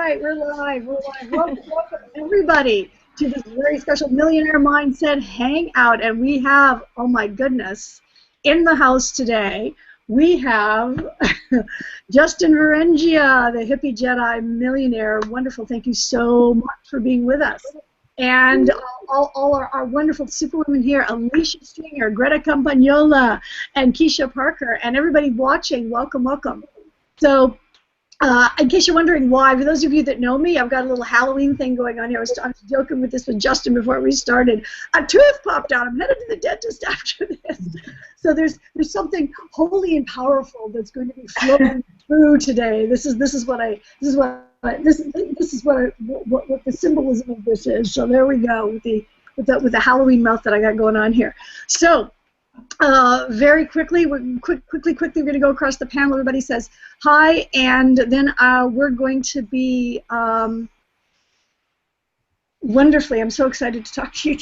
right, we're live. Welcome, everybody, to this very special Millionaire Mindset Hangout. And we have, oh my goodness, in the house today, we have Justin Verrengia, the Hippie Jedi Millionaire. Wonderful. Thank you so much for being with us. And all our wonderful superwomen here, Alicia Stringer, Greta Campagnola, and Keisha Parker, and everybody watching, welcome, welcome. So, in case you're wondering why, for those of you that know me, I've got a little Halloween thing going on here. I was joking with this with Justin before we started. A tooth popped out. I'm headed to the dentist after this. So there's something holy and powerful that's going to be flowing through today. This is what the symbolism of this is. So there we go with the Halloween mouth that I got going on here. So. Very quickly, we're going to go across the panel. Everybody says hi, and then we're going to be wonderfully. I'm so excited to talk to you.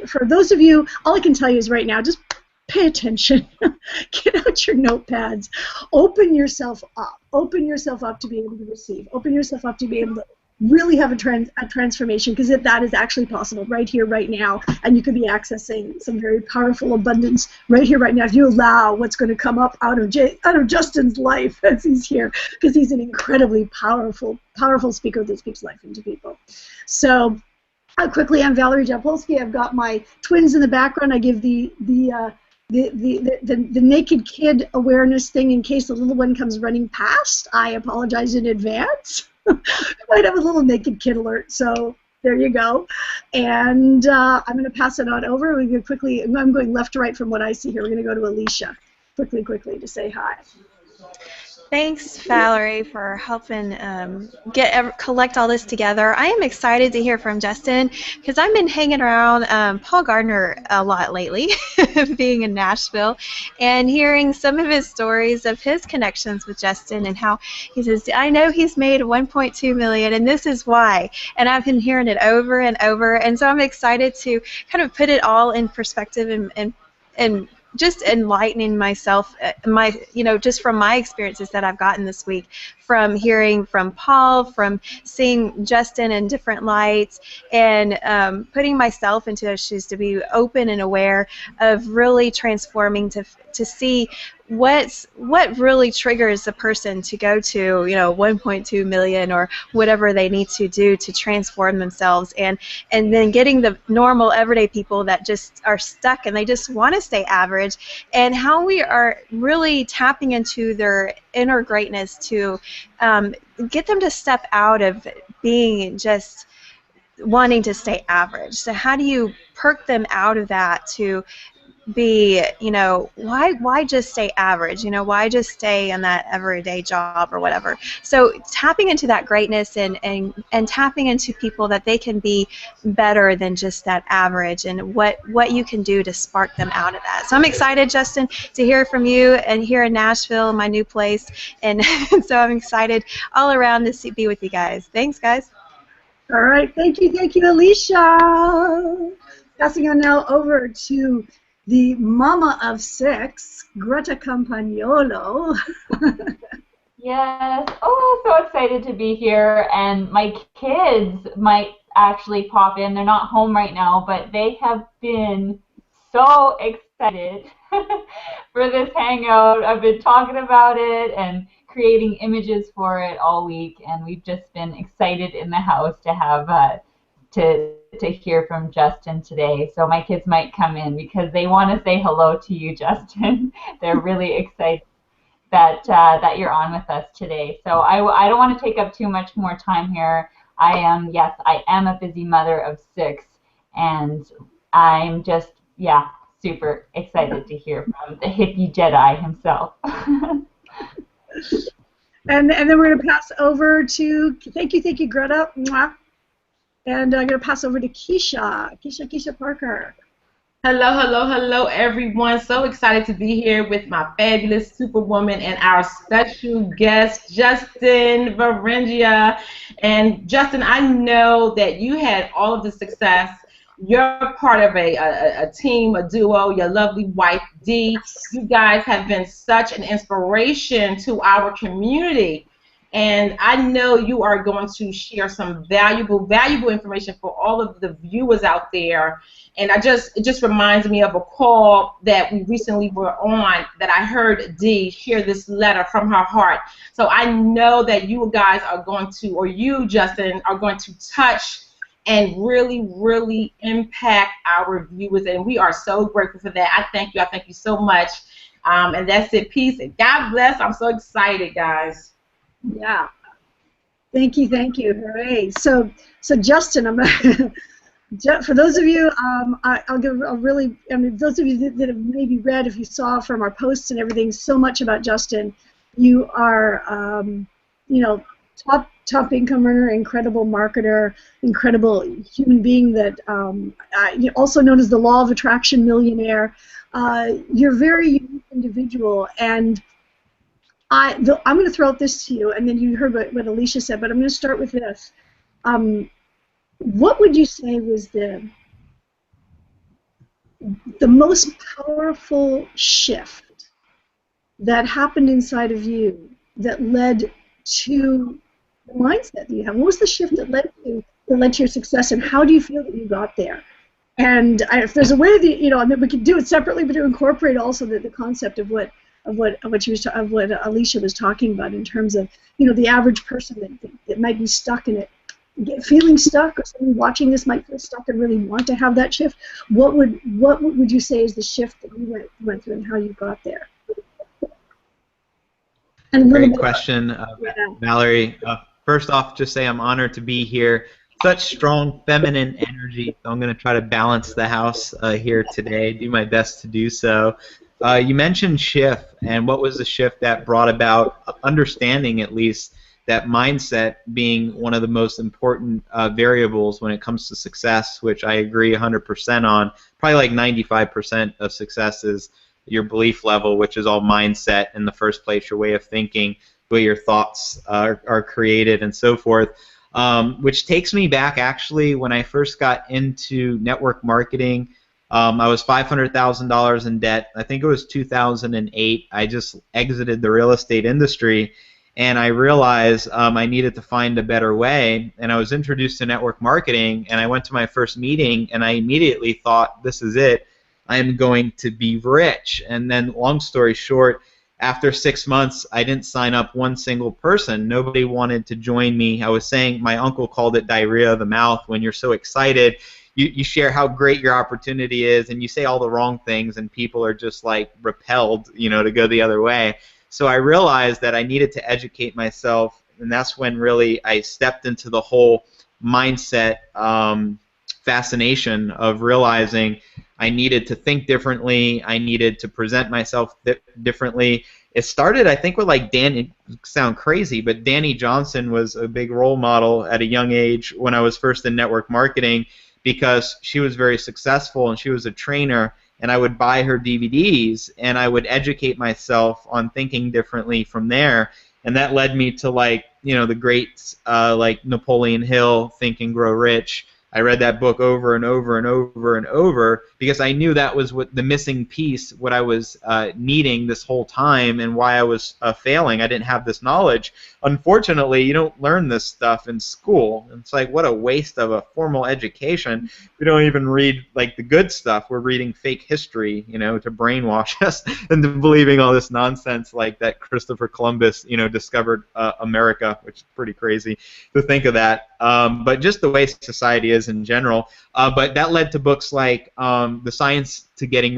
For those of you, all I can tell you is right now, just pay attention. Get out your notepads. Open yourself up. Open yourself up to be able to receive. Open yourself up to be able to really have a transformation, because that is actually possible right here, right now, and you could be accessing some very powerful abundance right here, right now, if you allow what's going to come up out of Justin's life as he's here, because he's an incredibly powerful speaker that speaks life into people. So, quickly, I'm Valerie Japolsky. I've got my twins in the background. I give the naked kid awareness thing in case the little one comes running past. I apologize in advance. Might have a little naked kid alert, so there you go. And I'm going to pass it on over. We go quickly. I'm going left to right from what I see here. We're going to go to Alicia quickly to say hi. Thanks, Valerie, for helping collect all this together. I am excited to hear from Justin because I've been hanging around Paul Gardner a lot lately, being in Nashville, and hearing some of his stories of his connections with Justin and how he says, I know he's made $1.2 million, and this is why. And I've been hearing it over and over, and so I'm excited to kind of put it all in perspective and just enlightening myself, just from my experiences that I've gotten this week, from hearing from Paul, from seeing Justin in different lights, and putting myself into those shoes to be open and aware of really transforming to see what really triggers a person to go to 1.2 million or whatever they need to do to transform themselves, and then getting the normal everyday people that just are stuck and they just want to stay average, and how we are really tapping into their inner greatness to get them to step out of being just wanting to stay average. So how do you perk them out of that to be, why just stay average? Why just stay in that everyday job or whatever? So tapping into that greatness and tapping into people that they can be better than just that average, and what you can do to spark them out of that. So I'm excited, Justin, to hear from you, and here in Nashville, my new place, and so I'm excited all around to be with you guys. Thanks, guys. All right, thank you, Alicia. Passing on now over to the mama of six, Greta Campagnolo. Yes. Oh, so excited to be here. And my kids might actually pop in. They're not home right now, but they have been so excited for this hangout. I've been talking about it and creating images for it all week, and we've just been excited in the house to have to hear from Justin today. So my kids might come in because they want to say hello to you, Justin. They're really excited that you're on with us today. So I don't want to take up too much more time here. I am a busy mother of 6, and I'm just, super excited to hear from the Hippie Jedi himself. And then we're going to pass over to, thank you, Greta. Mwah. And I'm going to pass over to Keisha Parker. Hello, everyone. So excited to be here with my fabulous superwoman and our special guest, Justin Verrengia. And Justin, I know that you had all of the success. You're part of a team, a duo, your lovely wife, Dee. You guys have been such an inspiration to our community. And I know you are going to share some valuable information for all of the viewers out there. And it just reminds me of a call that we recently were on that I heard Dee share this letter from her heart. So I know that you guys are going to, or you, Justin, are going to touch and really, really impact our viewers. And we are so grateful for that. I thank you. I thank you so much. And that's it. Peace. And God bless. I'm so excited, guys. Yeah. Thank you. Hooray. So Justin, for those of you, those of you that have maybe read, if you saw from our posts and everything, so much about Justin. You are, top income earner, incredible marketer, incredible human being that also known as the Law of Attraction millionaire. You're a very unique individual, and I'm going to throw out this to you, and then you heard what Alicia said, but I'm going to start with this. What would you say was the most powerful shift that happened inside of you that led to the mindset that you have? What was the shift that led to your success, and how do you feel that you got there? And if there's a way that and then we could do it separately, but to incorporate also the concept of what Alicia was talking about in terms of the average person that might be stuck in it, feeling stuck, or someone watching this might feel stuck and really want to have that shift. What would you say is the shift that you went through and how you got there? And great question, Valerie. First off, just say I'm honored to be here. Such strong feminine energy. So I'm going to try to balance the house here today. Do my best to do so. You mentioned shift, and what was the shift that brought about understanding, at least, that mindset being one of the most important variables when it comes to success, which I agree 100% on. Probably like 95% of success is your belief level, which is all mindset in the first place, your way of thinking, the way your thoughts are created, and so forth. Which takes me back, actually, when I first got into network marketing. I was $500,000 in debt. I think it was 2008. I just exited the real estate industry, and I realized I needed to find a better way. And I was introduced to network marketing, and I went to my first meeting, and I immediately thought, this is it. I am going to be rich. And then, long story short, after 6 months, I didn't sign up one single person. Nobody wanted to join me. I was saying, my uncle called it diarrhea of the mouth. When you're so excited, you share how great your opportunity is, and you say all the wrong things, and people are just like repelled, to go the other way. So I realized that I needed to educate myself, and that's when really I stepped into the whole mindset fascination of realizing I needed to think differently. I needed to present myself differently. It started, I think, with like Danny. Sound crazy, but Danny Johnson was a big role model at a young age when I was first in network marketing, because she was very successful and she was a trainer, and I would buy her DVDs and I would educate myself on thinking differently from there, and that led me to the greats like Napoleon Hill, Think and Grow Rich. I read that book over and over and over and over because I knew that was what the missing piece, what I was needing this whole time, and why I was failing. I didn't have this knowledge. Unfortunately, you don't learn this stuff in school. It's like, what a waste of a formal education. We don't even read like the good stuff. We're reading fake history, to brainwash us into believing all this nonsense, like that Christopher Columbus, discovered America, which is pretty crazy to think of that. But just the way society is in general. But that led to books like The Science of Getting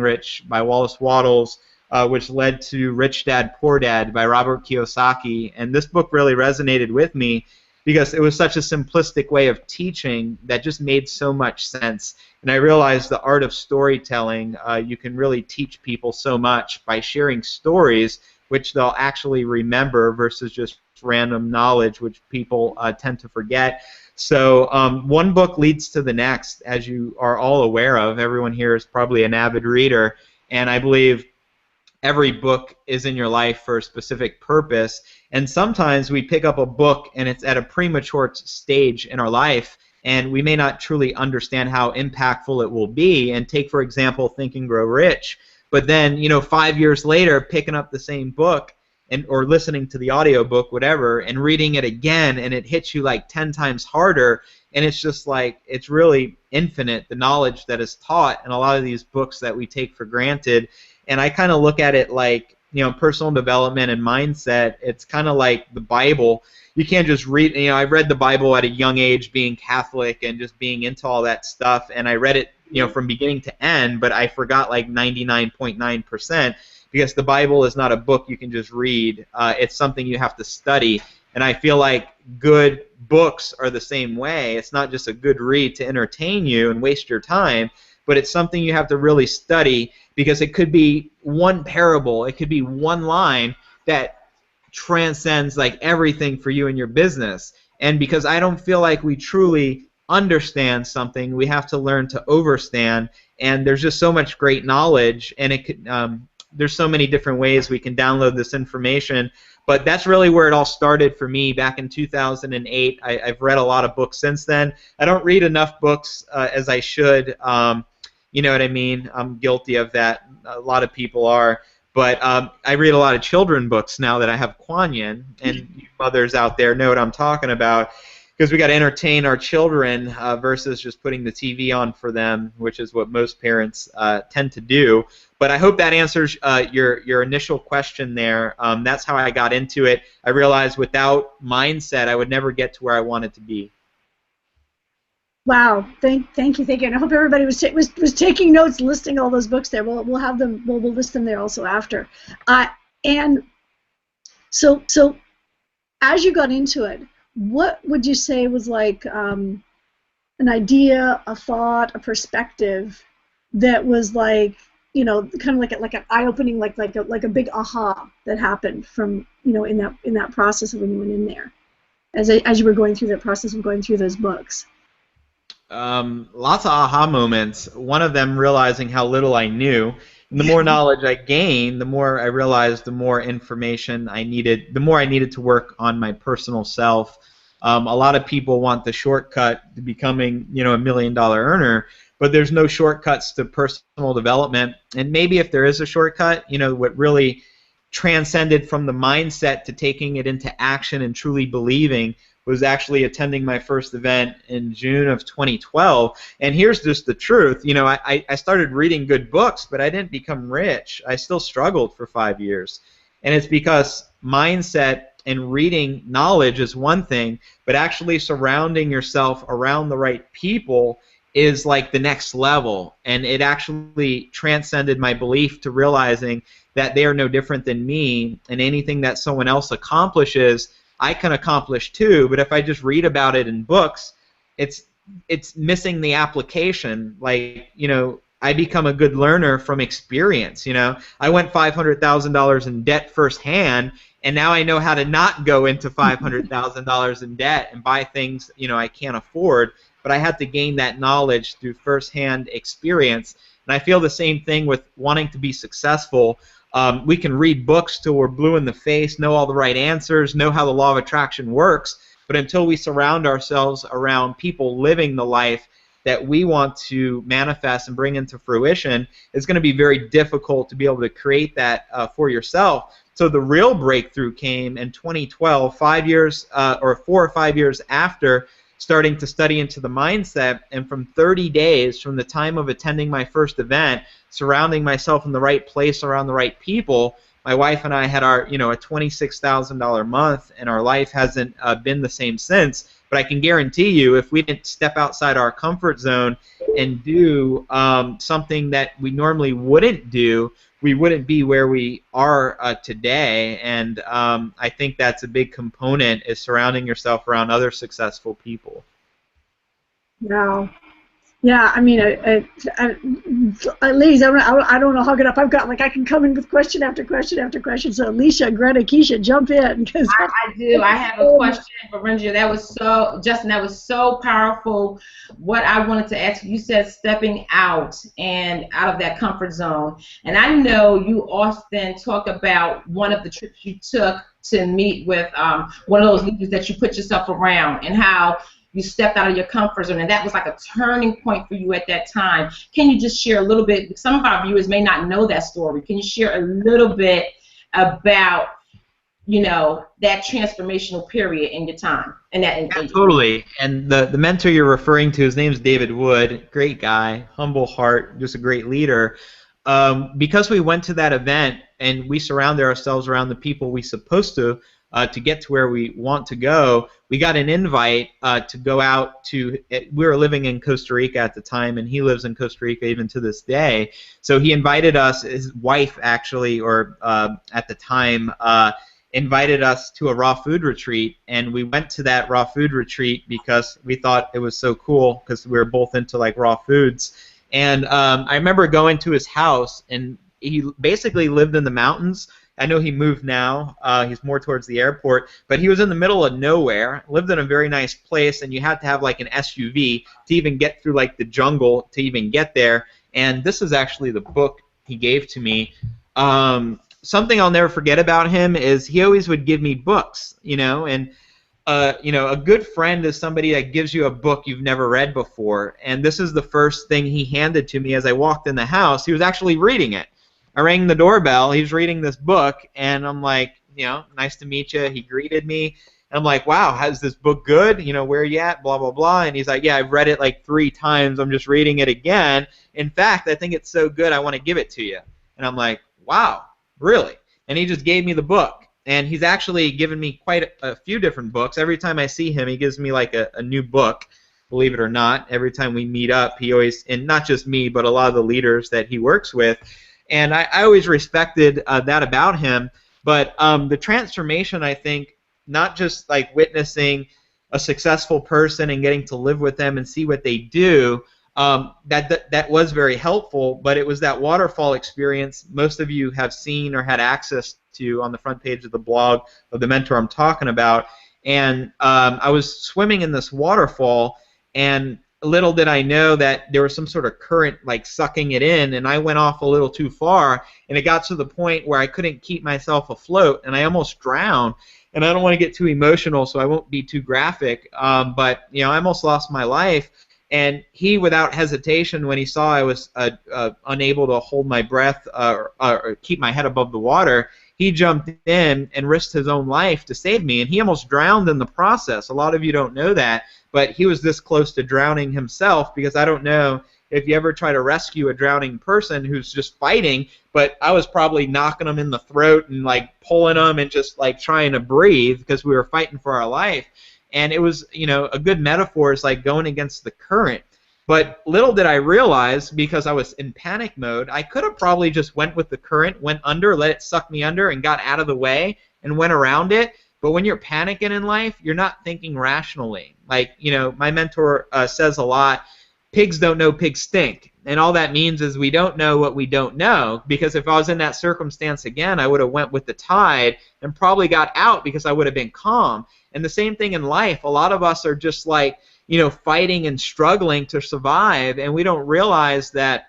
Rich by Wallace Wattles, which led to Rich Dad, Poor Dad by Robert Kiyosaki. And this book really resonated with me because it was such a simplistic way of teaching that just made so much sense. And I realized the art of storytelling, you can really teach people so much by sharing stories which they'll actually remember versus just random knowledge, which people tend to forget. So one book leads to the next, as you are all aware of. Everyone here is probably an avid reader, and I believe every book is in your life for a specific purpose. And sometimes we pick up a book and it's at a premature stage in our life, and we may not truly understand how impactful it will be. And take, for example, Think and Grow Rich. But then, 5 years later, picking up the same book, and or listening to the audiobook, whatever, and reading it again, and it hits you like 10 times harder, and it's just like, it's really infinite, the knowledge that is taught in a lot of these books that we take for granted. And I kind of look at it like, personal development and mindset, it's kind of like the Bible. You can't just read, I read the Bible at a young age, being Catholic and just being into all that stuff, and I read it, from beginning to end, but I forgot like 99.9%, because the Bible is not a book you can just read. It's something you have to study, and I feel like good books are the same way. It's not just a good read to entertain you and waste your time, but it's something you have to really study, because it could be one parable, it could be one line that transcends like everything for you and your business. And because I don't feel like we truly understand something, we have to learn to overstand. And there's just so much great knowledge, and it could, there's so many different ways we can download this information. But that's really where it all started for me back in 2008. I've read a lot of books since then. I don't read enough books as I should. You know what I mean? I'm guilty of that. A lot of people are. But I read a lot of children books now that I have Kuan Yin, and you mothers out there know what I'm talking about, because we got to entertain our children versus just putting the TV on for them, which is what most parents tend to do. But I hope that answers your initial question there. That's how I got into it. I realized without mindset, I would never get to where I wanted to be. Wow, thank you. And I hope everybody was taking notes, listing all those books there. We'll have them. We'll list them there also after. And so as you got into it, what would you say was like an idea, a thought, a perspective that was like, kind of like an eye-opening, like a big aha that happened from in that process of when you went in there, as you were going through that process of going through those books. Lots of aha moments. One of them, realizing how little I knew. And the more knowledge I gained, the more I realized the more information I needed, the more I needed to work on my personal self. A lot of people want the shortcut to becoming, a $1 million earner, but there's no shortcuts to personal development. And maybe if there is a shortcut, what really transcended from the mindset to taking it into action and truly believing was actually attending my first event in June of 2012. And here's just the truth. I started reading good books, but I didn't become rich. I still struggled for 5 years. And it's because mindset and reading knowledge is one thing, but actually surrounding yourself around the right people is like the next level. And it actually transcended my belief to realizing that they are no different than me, and anything that someone else accomplishes, I can accomplish too. But if I just read about it in books, it's missing the application. Like, I become a good learner from experience. I went $500,000 in debt firsthand, and now I know how to not go into $500,000 in debt and buy things I can't afford. But I had to gain that knowledge through firsthand experience. And I feel the same thing with wanting to be successful. We can read books till we're blue in the face, know all the right answers, know how the law of attraction works, but until we surround ourselves around people living the life that we want to manifest and bring into fruition, it's going to be very difficult to be able to create that for yourself. So the real breakthrough came in 2012, 5 years or 4 or 5 years after starting to study into the mindset. And from 30 days from the time of attending my first event, surrounding myself in the right place around the right people, my wife and I had our, a $26,000 month, and our life hasn't been the same since. But I can guarantee you, if we didn't step outside our comfort zone and do something that we normally wouldn't do, we wouldn't be where we are today. And I think that's a big component, is surrounding yourself around other successful people. Wow. Yeah, I mean, ladies, I don't know how good up I've got. Like, I can come in with question after question after question. So, Alicia, Greta, Keisha, jump in. I do. I have a question, Verrengia. Justin, that was so powerful. What I wanted to ask you said stepping out of that comfort zone. And I know you often talk about one of the trips you took to meet with one of those leaders that you put yourself around, and how you stepped out of your comfort zone, and that was like a turning point for you at that time. Can you just share a little bit? Some of our viewers may not know that story. Can you share a little bit about you know, that transformational period in your time. And that Yeah, totally. And the mentor you're referring to, his name's David Wood. Great guy, humble heart, just a great leader. Because we went to that event and we surrounded ourselves around the people we supposed to get to where we want to go, we got an invite to go out to. We were living in Costa Rica at the time, and he lives in Costa Rica even to this day. So he invited us, his wife actually, or at the time, invited us to a raw food retreat, and we went to that raw food retreat because we thought it was so cool because we were both into like raw foods. And I remember going to his house, and he basically lived in the mountains. I know he moved now. He's more towards the airport, but he was in the middle of nowhere, lived in a very nice place, and you had to have like an SUV to even get through like the jungle to even get there. And this is actually the book he gave to me. Something I'll never forget about him is he always would give me books, you know, and you know, a good friend is somebody that gives you a book you've never read before. And this is the first thing he handed to me as I walked in the house. He was actually reading it. I rang the doorbell. He was reading this book, and I'm like, you know, nice to meet you. He greeted me. And I'm like, wow, how's this book good? You know, where are you at? Blah, blah, blah. And he's like, yeah, I've read it like 3 times. I'm just reading it again. In fact, I think it's so good I want to give it to you. And I'm like, wow. Really? And he just gave me the book. And he's actually given me quite a few different books. Every time I see him, he gives me like a new book, believe it or not. Every time we meet up, he always, and not just me, but a lot of the leaders that he works with. And I always respected that about him. But the transformation, I think, not just like witnessing a successful person and getting to live with them and see what they do, that was very helpful, but it was that waterfall experience most of you have seen or had access to on the front page of the blog of the mentor I'm talking about. And I was swimming in this waterfall, and little did I know that there was some sort of current like sucking it in, and I went off a little too far, and it got to the point where I couldn't keep myself afloat, and I almost drowned. And I don't want to get too emotional, so I won't be too graphic, but you know, I almost lost my life. And he, without hesitation, when he saw I was unable to hold my breath or keep my head above the water, he jumped in and risked his own life to save me. And he almost drowned in the process. A lot of you don't know that, but he was this close to drowning himself, because I don't know if you ever try to rescue a drowning person who's just fighting, but I was probably knocking them in the throat and like pulling them and just like trying to breathe because we were fighting for our life. And it was, you know, a good metaphor is like going against the current. But little did I realize, because I was in panic mode, I could have probably just went with the current, went under, let it suck me under, and got out of the way and went around it. But when you're panicking in life, you're not thinking rationally. Like, you know, my mentor says a lot, pigs don't know pigs stink. And all that means is we don't know what we don't know, because if I was in that circumstance again, I would have went with the tide and probably got out because I would have been calm. And the same thing in life. A lot of us are just like, you know, fighting and struggling to survive, and we don't realize that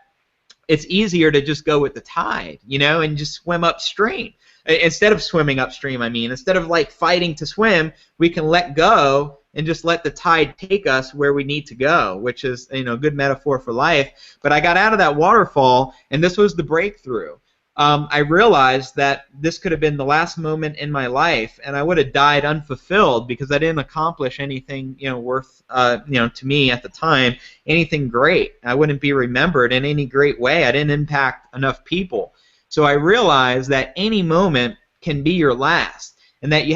it's easier to just go with the tide, you know, and just swim upstream. Instead of swimming upstream, I mean, instead of like fighting to swim, we can let go and just let the tide take us where we need to go, which is, you know, a good metaphor for life. But I got out of that waterfall, and this was the breakthrough. I realized that this could have been the last moment in my life, and I would have died unfulfilled because I didn't accomplish anything, you know, worth, you know, to me at the time, anything great. I wouldn't be remembered in any great way. I didn't impact enough people. So I realized that any moment can be your last, and that you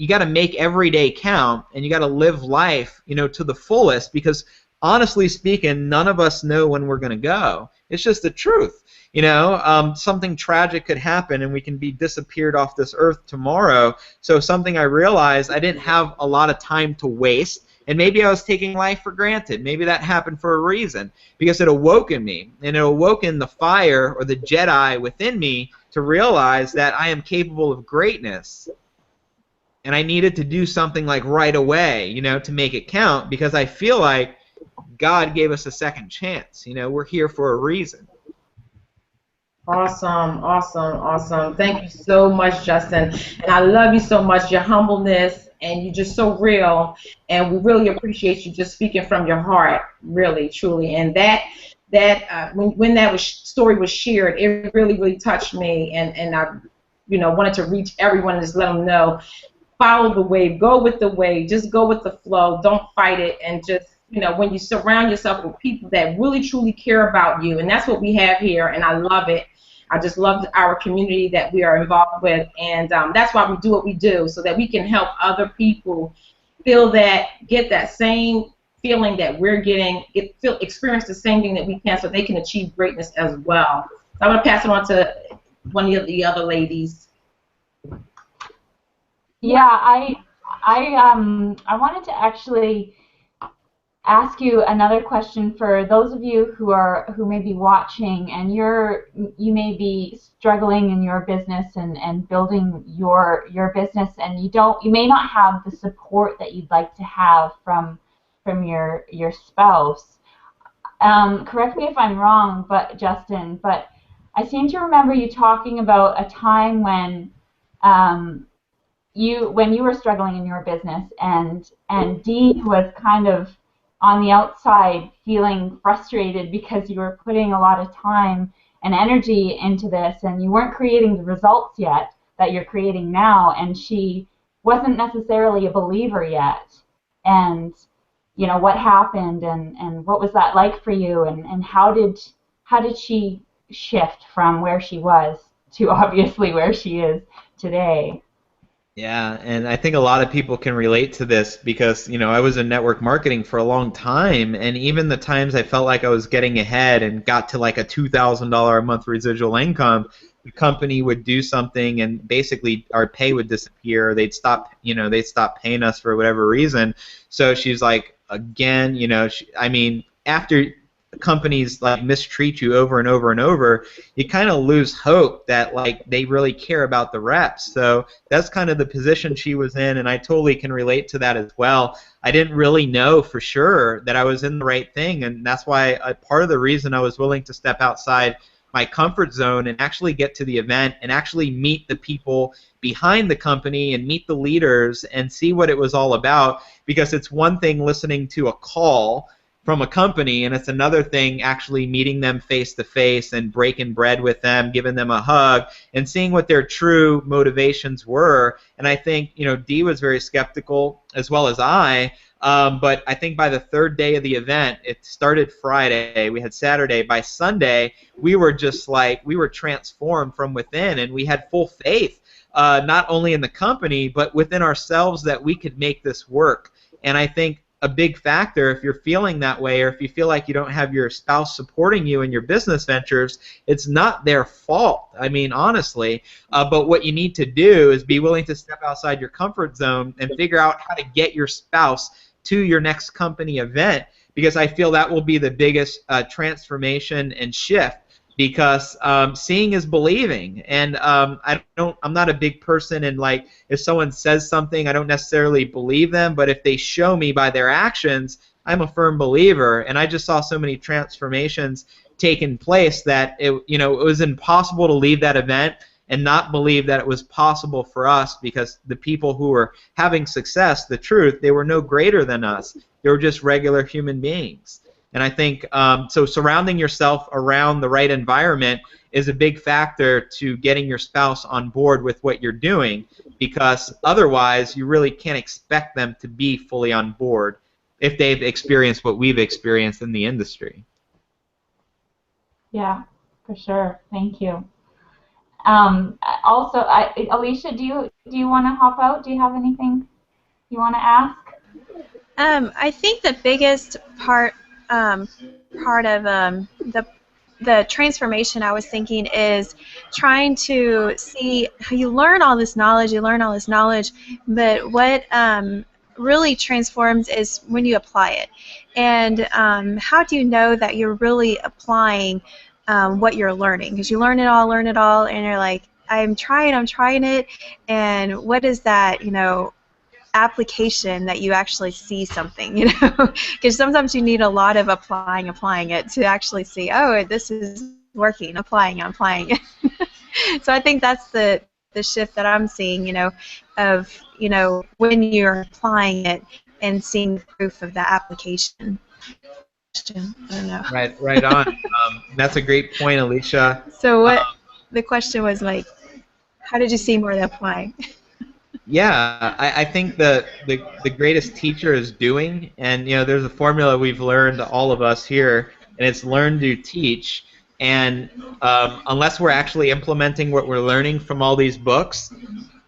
got to make every day count, and you got to live life, you know, to the fullest, because honestly speaking, none of us know when we're going to go. It's just the truth. You know, something tragic could happen and we can be disappeared off this earth tomorrow. So something I realized, I didn't have a lot of time to waste, and maybe I was taking life for granted. Maybe that happened for a reason, because it awoke in me, and it awoke in the fire or the Jedi within me to realize that I am capable of greatness. And I needed to do something like right away, you know, to make it count, because I feel like God gave us a second chance. You know, we're here for a reason. Awesome, awesome, awesome. Thank you so much, Justin. And I love you so much, your humbleness, and you're just so real. And we really appreciate you just speaking from your heart, really, truly. And when that story was shared, it really, really touched me. And wanted to reach everyone and just let them know, follow the wave, go with the wave, just go with the flow, don't fight it, and just, when you surround yourself with people that really truly care about you, and that's what we have here, and I love it. I just love our community that we are involved with, and that's why we do what we do, so that we can help other people get that same feeling that we're getting, experience the same thing that we can, so they can achieve greatness as well. So I'm going to pass it on to one of the other ladies. Yeah, I wanted to actually ask you another question for those of you who may be watching, and you may be struggling in your business and building your business, and you may not have the support that you'd like to have from your spouse. Correct me if I'm wrong, but Justin, but I seem to remember you talking about a time when you were struggling in your business, and Dee was kind of on the outside feeling frustrated because you were putting a lot of time and energy into this, and you weren't creating the results yet that you're creating now, and she wasn't necessarily a believer yet. And what happened, and what was that like for you, and how did she shift from where she was to obviously where she is today? Yeah, and I think a lot of people can relate to this because, I was in network marketing for a long time, and even the times I felt like I was getting ahead and got to like a $2,000 a month residual income, the company would do something and basically our pay would disappear. They'd stop paying us for whatever reason. So she's like, again, after companies like mistreat you over and over and over, you kind of lose hope that like they really care about the reps. So that's kind of the position she was in, and I totally can relate to that as well. I didn't really know for sure that I was in the right thing, and that's why part of the reason I was willing to step outside my comfort zone and actually get to the event and actually meet the people behind the company and meet the leaders and see what it was all about, because it's one thing listening to a call from a company, and it's another thing actually meeting them face to face and breaking bread with them, giving them a hug, and seeing what their true motivations were. And I think, Dee was very skeptical, as well as I, but I think by the third day of the event, it started Friday, we had Saturday, by Sunday, we were just like, we were transformed from within, and we had full faith, not only in the company, but within ourselves that we could make this work. And I think a big factor, if you're feeling that way, or if you feel like you don't have your spouse supporting you in your business ventures, it's not their fault. I mean, honestly. But what you need to do is be willing to step outside your comfort zone and figure out how to get your spouse to your next company event, because I feel that will be the biggest transformation and shift. Because seeing is believing, and I'm not a big person, and like if someone says something, I don't necessarily believe them, but if they show me by their actions, I'm a firm believer. And I just saw so many transformations taking place that it was impossible to leave that event and not believe that it was possible for us, because the people who were having success, the truth, they were no greater than us. They were just regular human beings. And I think so surrounding yourself around the right environment is a big factor to getting your spouse on board with what you're doing, because otherwise you really can't expect them to be fully on board if they've experienced what we've experienced in the industry. Yeah, for sure. Thank you. Also, Alicia, do you want to hop out? Do you have anything you want to ask? I think the biggest part of the transformation I was thinking is trying to see how you learn all this knowledge, but what really transforms is when you apply it. And how do you know that you're really applying what you're learning? Because you learn it all, and you're like, I'm trying it, and what is that, application that you actually see something, because sometimes you need a lot of applying it to actually see, oh, this is working, applying it. So I think that's the shift that I'm seeing, of when you're applying it and seeing proof of the application. I don't know. Right on. That's a great point, Alicia. So what the question was like, How did you see more of that applying? Yeah, I think the greatest teacher is doing, and there's a formula we've learned, all of us here, and it's learn, do, teach. And unless we're actually implementing what we're learning from all these books,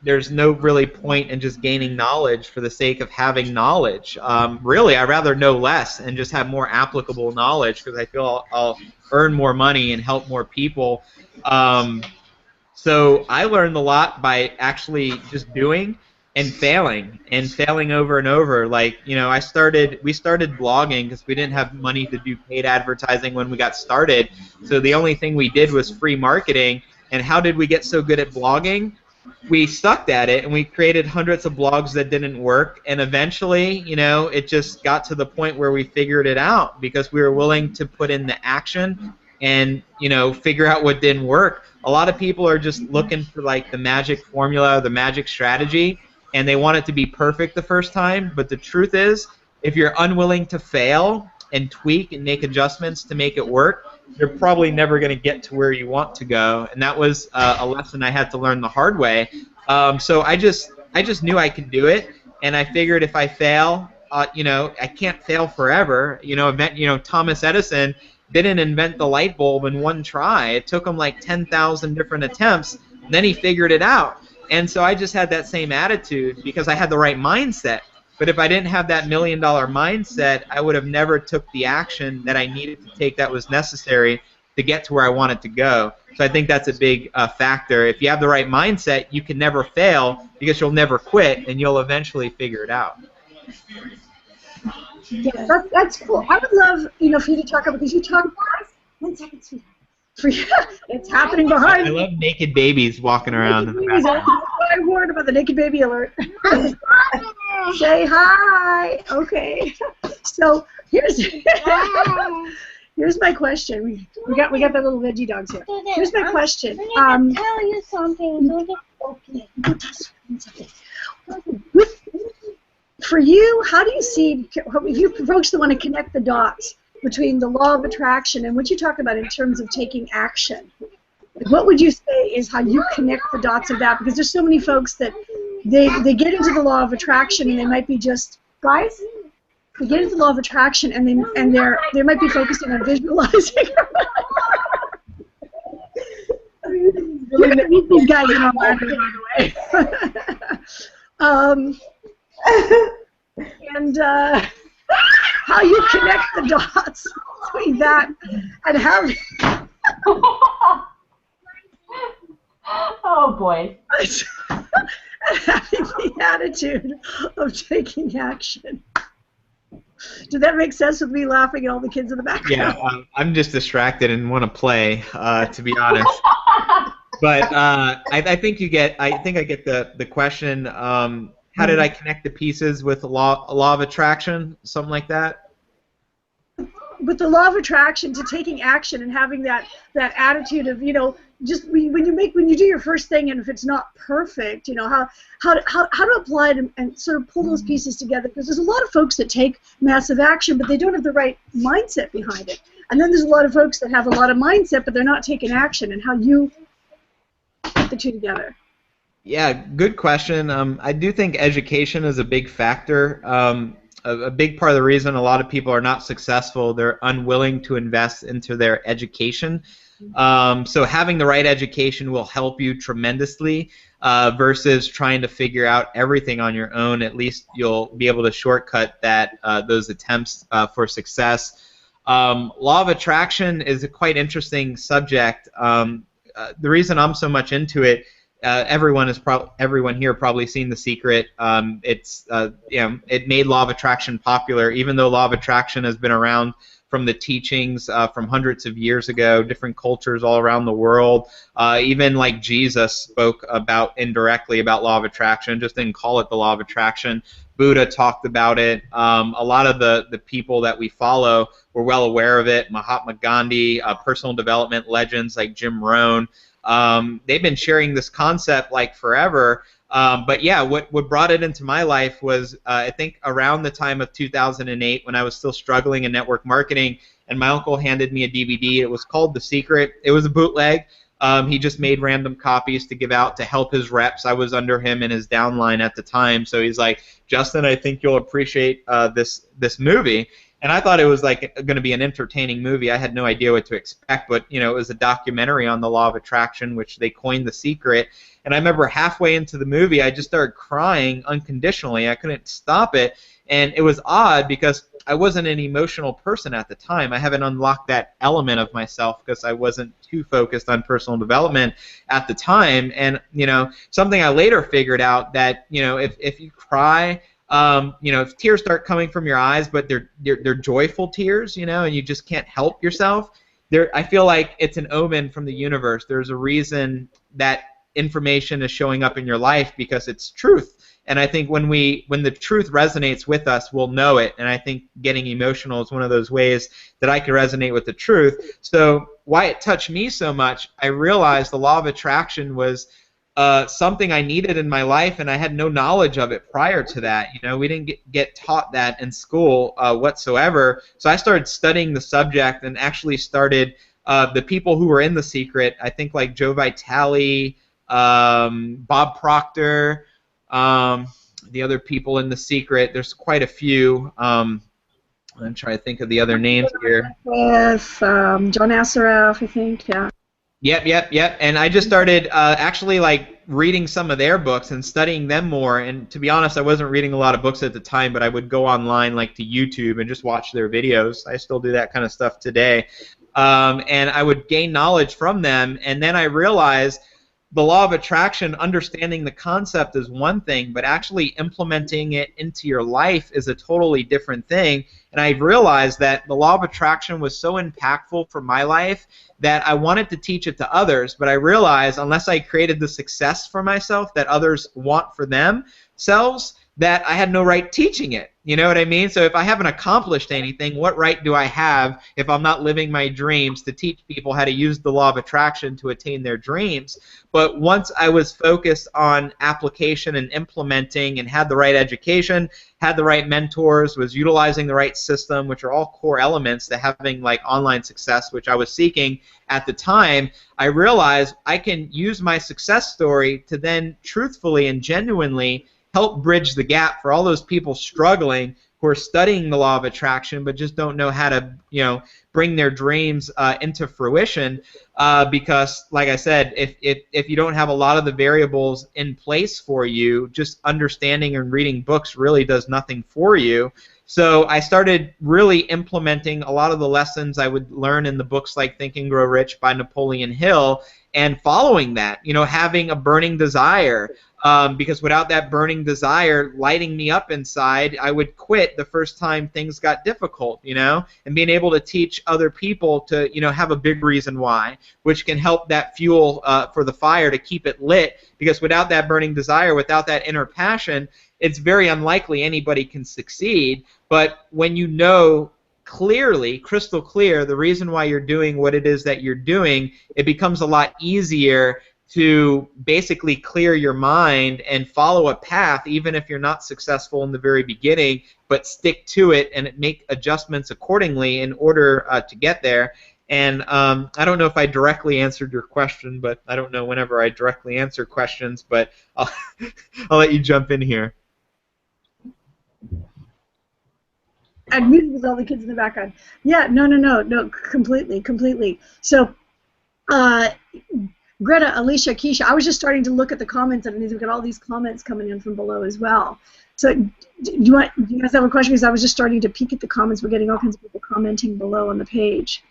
there's no really point in just gaining knowledge for the sake of having knowledge. Really, I'd rather know less and just have more applicable knowledge, because I feel I'll earn more money and help more people. So I learned a lot by actually just doing and failing over and over. Like, we started blogging because we didn't have money to do paid advertising when we got started. So the only thing we did was free marketing. And how did we get so good at blogging? We sucked at it, and we created hundreds of blogs that didn't work. And eventually, it just got to the point where we figured it out because we were willing to put in the action and figure out what didn't work. A lot of people are just looking for like the magic formula, the magic strategy, and they want it to be perfect the first time. But the truth is, if you're unwilling to fail and tweak and make adjustments to make it work, you're probably never going to get to where you want to go. And that was a lesson I had to learn the hard way. So I just knew I could do it, and I figured if I fail, I can't fail forever. Thomas Edison didn't invent the light bulb in one try. It took him like 10,000 different attempts. Then he figured it out. And so I just had that same attitude because I had the right mindset. But if I didn't have that $1 million mindset, I would have never took the action that I needed to take that was necessary to get to where I wanted to go. So I think that's a big factor. If you have the right mindset, you can never fail because you'll never quit, and you'll eventually figure it out. Yeah, that's cool. I would love, for you to talk about, because you talk about, 1 second, sweetheart. It's happening behind I love naked babies walking around in the background. I warned about the naked baby alert. Say hi. Okay. So here's my question. We got the little veggie dogs here. Here's my question. Tell you something. Okay. For you, how do you see, if you folks that want to connect the dots between the law of attraction and what you talked about in terms of taking action, what would you say is how you connect the dots of that? Because there's so many folks that they get into the law of attraction and they might be just, guys, they get into the law of attraction and they might be focusing on visualizing. You're going to meet these guys in Orlando, by the way. And how you connect the dots between that and having oh boy. and having the attitude of taking action. Did that make sense with me laughing at all the kids in the background? Yeah, I'm just distracted and want to play, to be honest. But I think I get the question. How did I connect the pieces with the law of attraction? Something like that? With the law of attraction to taking action and having that attitude of, just when you do your first thing and if it's not perfect, how to apply it and sort of pull those pieces together, because there's a lot of folks that take massive action but they don't have the right mindset behind it. And then there's a lot of folks that have a lot of mindset but they're not taking action, and how you put the two together. Yeah, good question. I do think education is a big factor. A big part of the reason a lot of people are not successful, they're unwilling to invest into their education. So having the right education will help you tremendously versus trying to figure out everything on your own. At least you'll be able to shortcut those attempts for success. Law of attraction is a quite interesting subject. The reason I'm so much into it, everyone here probably seen The Secret. It made law of attraction popular, even though law of attraction has been around from the teachings from hundreds of years ago, different cultures all around the world. Even like Jesus spoke indirectly about law of attraction, just didn't call it the law of attraction. Buddha talked about it. A lot of the people that we follow were well aware of it. Mahatma Gandhi, personal development legends like Jim Rohn. They've been sharing this concept like forever. But yeah, what brought it into my life was I think around the time of 2008 when I was still struggling in network marketing, and my uncle handed me a DVD. It was called The Secret. It was a bootleg. He just made random copies to give out to help his reps. I was under him in his downline at the time, so he's like, Justin, I think you'll appreciate this movie. And I thought it was like going to be an entertaining movie. I had no idea what to expect, but it was a documentary on the law of attraction, which they coined the secret. And I remember halfway into the movie, I just started crying unconditionally. I couldn't stop it, and it was odd because I wasn't an emotional person at the time. I haven't unlocked that element of myself because I wasn't too focused on personal development at the time. And something I later figured out that if you cry. If tears start coming from your eyes, but they're joyful tears, and you just can't help yourself. I feel like it's an omen from the universe. There's a reason that information is showing up in your life because it's truth. And I think when the truth resonates with us, we'll know it. And I think getting emotional is one of those ways that I can resonate with the truth. So why it touched me so much, I realized the law of attraction was something I needed in my life, and I had no knowledge of it prior to that. We didn't get taught that in school whatsoever. So I started studying the subject and actually started the people who were in The Secret, I think like Joe Vitale, Bob Proctor, the other people in The Secret. There's quite a few. I'm trying to think of the other names here. With John Assaraf, I think, yeah. Yep. And I just started actually like reading some of their books and studying them more. And to be honest, I wasn't reading a lot of books at the time, but I would go online like to YouTube and just watch their videos. I still do that kind of stuff today. And I would gain knowledge from them. And then I realized the law of attraction, understanding the concept is one thing, but actually implementing it into your life is a totally different thing. And I realized that the law of attraction was so impactful for my life that I wanted to teach it to others, but I realized unless I created the success for myself that others want for themselves, that I had no right teaching it. You know what I mean? So if I haven't accomplished anything, what right do I have if I'm not living my dreams to teach people how to use the law of attraction to attain their dreams? But once I was focused on application and implementing and had the right education, had the right mentors, was utilizing the right system, which are all core elements to having like online success, which I was seeking at the time, I realized I can use my success story to then truthfully and genuinely help bridge the gap for all those people struggling who are studying the law of attraction but just don't know how to, bring their dreams into fruition. Because, like I said, if you don't have a lot of the variables in place for you, just understanding and reading books really does nothing for you. So I started really implementing a lot of the lessons I would learn in the books like Think and Grow Rich by Napoleon Hill, and following that, having a burning desire. Because without that burning desire lighting me up inside, I would quit the first time things got difficult, and being able to teach other people to, have a big reason why, which can help that fuel for the fire to keep it lit, because without that burning desire, without that inner passion, it's very unlikely anybody can succeed. But when you know clearly, crystal clear, the reason why you're doing what it is that you're doing, it becomes a lot easier to basically clear your mind and follow a path, even if you're not successful in the very beginning, but stick to it and make adjustments accordingly in order to get there. And I don't know if I directly answered your question, but I don't know whenever I directly answer questions, but I'll let you jump in here. And muted with all the kids in the background. Yeah, no, completely. So, Greta, Alicia, Keisha, I was just starting to look at the comments, and we've got all these comments coming in from below as well. So, do you guys have a question? Because I was just starting to peek at the comments. We're getting all kinds of people commenting below on the page.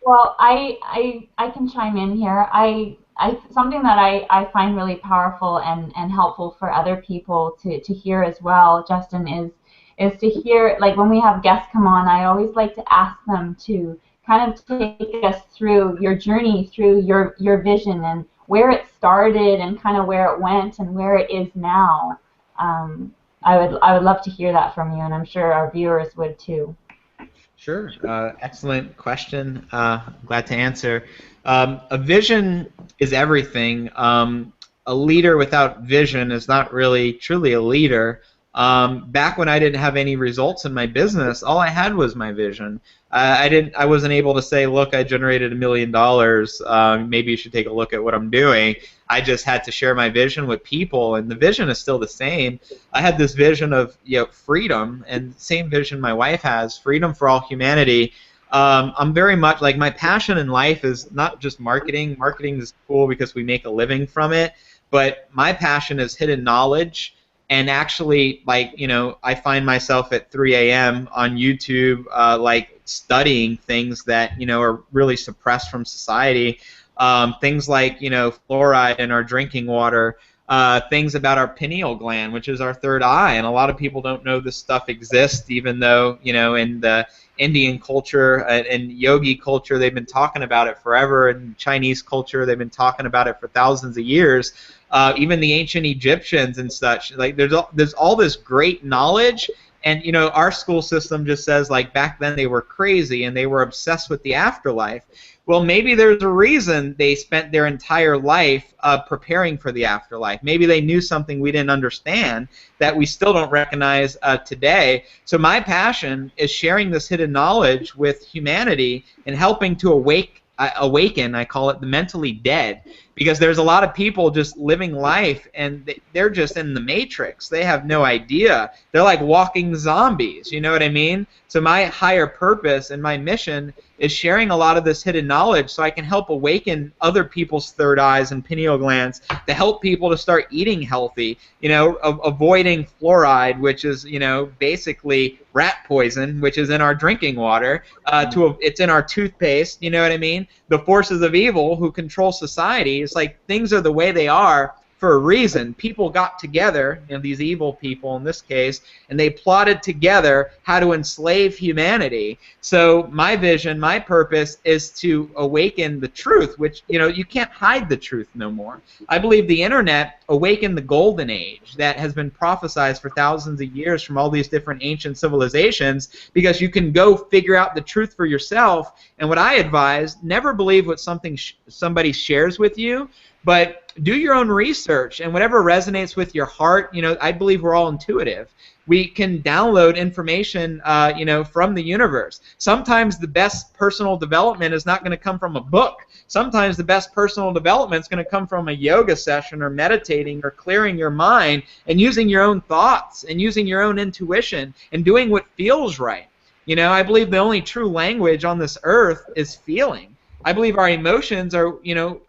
Well, I can chime in here. Something that I find really powerful and helpful for other people to hear as well, Justin, is to hear, like when we have guests come on, I always like to ask them to kind of take us through your journey, through your vision and where it started and kind of where it went and where it is now. I would love to hear that from you, and I'm sure our viewers would too. Sure. Excellent question. Glad to answer. A vision is everything. A leader without vision is not really truly a leader. Back when I didn't have any results in my business, all I had was my vision. I wasn't able to say, look, I generated $1 million. Maybe you should take a look at what I'm doing. I just had to share my vision with people, and the vision is still the same. I had this vision of freedom, and same vision my wife has, freedom for all humanity. I'm very much like, my passion in life is not just marketing. Marketing is cool because we make a living from it, but my passion is hidden knowledge. And actually, I find myself at 3 a.m. on YouTube, studying things that, are really suppressed from society. Things like, fluoride in our drinking water, things about our pineal gland, which is our third eye. And a lot of people don't know this stuff exists, even though, in the Indian culture and yogi culture, they've been talking about it forever. In Chinese culture, they've been talking about it for thousands of years. Even the ancient Egyptians and such, there's all this great knowledge, and our school system just says back then they were crazy and they were obsessed with the afterlife. Well, maybe there's a reason they spent their entire life preparing for the afterlife. Maybe they knew something we didn't understand that we still don't recognize today. So my passion is sharing this hidden knowledge with humanity and helping to awaken, I call it, the mentally dead. Because there's a lot of people just living life and they're just in the matrix. They have no idea. They're like walking zombies, you know what I mean? So my higher purpose and my mission is sharing a lot of this hidden knowledge so I can help awaken other people's third eyes and pineal glands to help people to start eating healthy, avoiding fluoride, which is, basically rat poison, which is in our drinking water, it's in our toothpaste, you know what I mean? The forces of evil who control society, it's like things are the way they are for a reason. People got together, these evil people in this case, and they plotted together how to enslave humanity. So my vision, my purpose is to awaken the truth, which, you can't hide the truth no more. I believe the internet awakened the golden age that has been prophesized for thousands of years from all these different ancient civilizations, because you can go figure out the truth for yourself. And what I advise, never believe what somebody shares with you, but do your own research, and whatever resonates with your heart. I believe we're all intuitive. We can download information, from the universe. Sometimes the best personal development is not going to come from a book. Sometimes the best personal development is going to come from a yoga session or meditating or clearing your mind and using your own thoughts and using your own intuition and doing what feels right. I believe the only true language on this earth is feeling. I believe our emotions are,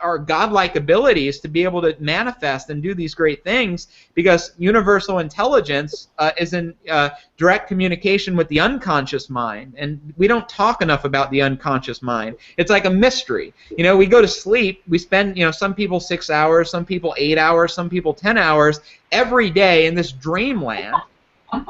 our godlike abilities to be able to manifest and do these great things, because universal intelligence is in direct communication with the unconscious mind, and we don't talk enough about the unconscious mind. It's like a mystery. We go to sleep, we spend, some people 6 hours, some people 8 hours, some people 10 hours every day in this dreamland,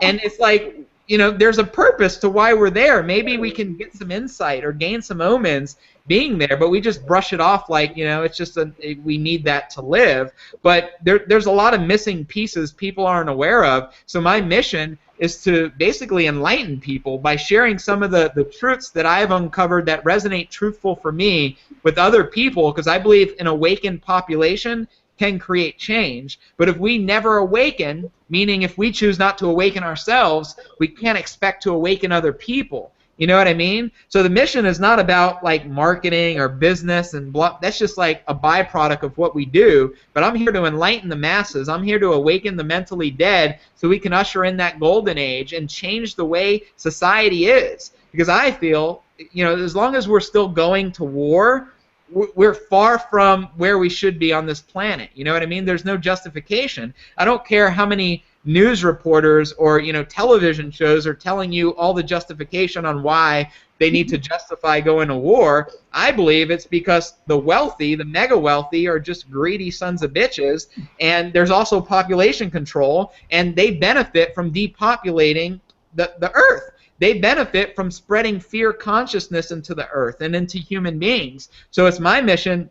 and it's like, there's a purpose to why we're there. Maybe we can get some insight or gain some omens being there, but we just brush it off like, it's just we need that to live. But there's a lot of missing pieces people aren't aware of. So my mission is to basically enlighten people by sharing some of the truths that I've uncovered that resonate truthful for me with other people, because I believe an awakened population can create change. But if we never awaken, meaning if we choose not to awaken ourselves, we can't expect to awaken other people. You know what I mean? So the mission is not about marketing or business and blah. That's just like a byproduct of what we do. But I'm here to enlighten the masses. I'm here to awaken the mentally dead so we can usher in that golden age and change the way society is. Because I feel, as long as we're still going to war, we're far from where we should be on this planet. You know what I mean? There's no justification. I don't care how many news reporters or television shows are telling you all the justification on why they need to justify going to war. I believe it's because the wealthy, the mega wealthy, are just greedy sons of bitches, and there's also population control, and they benefit from depopulating the earth. They benefit from spreading fear consciousness into the earth and into human beings. So it's my mission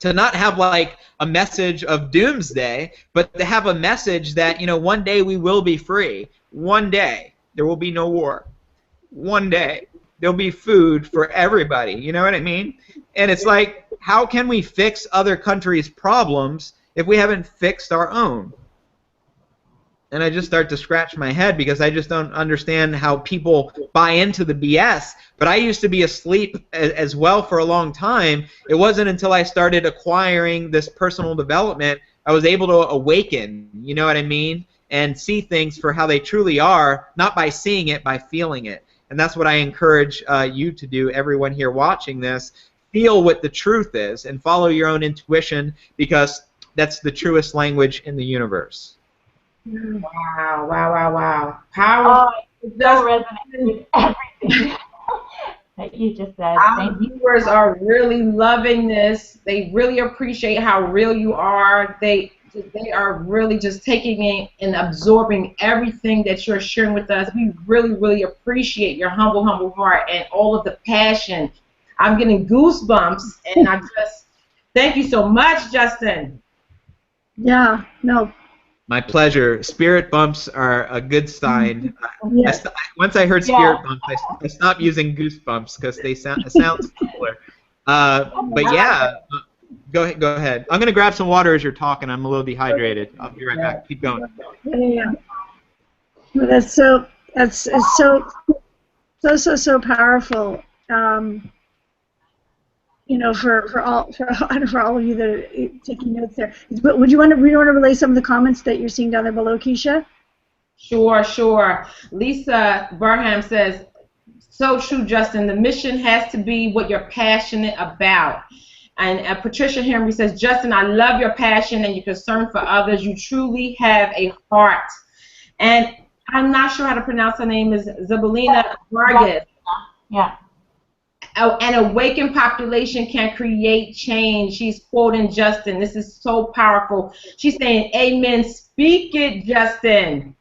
to not have a message of doomsday, but to have a message that, one day we will be free. One day there will be no war. One day there'll be food for everybody. You know what I mean? And it's like, how can we fix other countries' problems if we haven't fixed our own? and I just start to scratch my head because I just don't understand how people buy into the BS. But I used to be asleep as well for a long time. It wasn't until I started acquiring this personal development I was able to awaken, you know what I mean, and see things for how they truly are, not by seeing it, by feeling it. And that's what I encourage you to do, everyone here watching this. Feel what the truth is and follow your own intuition, because that's the truest language in the universe. Wow, wow, wow, wow. Powerful. It so resonates with everything that you just said. Our viewers are really loving this. They really appreciate how real you are. They are really just taking in and absorbing everything that you're sharing with us. We really, really appreciate your humble, humble heart and all of the passion. I'm getting goosebumps, and I just thank you so much, Justin. Yeah, no. My pleasure. Spirit bumps are a good sign. Yes. Once I heard spirit bumps, I stopped using goosebumps because it sounds cooler. But yeah, go ahead. I'm gonna grab some water as you're talking. I'm a little dehydrated. I'll be right back. Keep going. Yeah. Well, that's so powerful. You know, for all of you that are taking notes there. But would you want to relay some of the comments that you're seeing down there below, Keisha? Sure. Lisa Barham says, so true, Justin. The mission has to be what you're passionate about. And Patricia Henry says, Justin, I love your passion and your concern for others. You truly have a heart. And I'm not sure how to pronounce her name, is Zabelina Vargas. Yeah. An awakened population can create change. She's quoting Justin. This is so powerful. She's saying, amen. Speak it, Justin.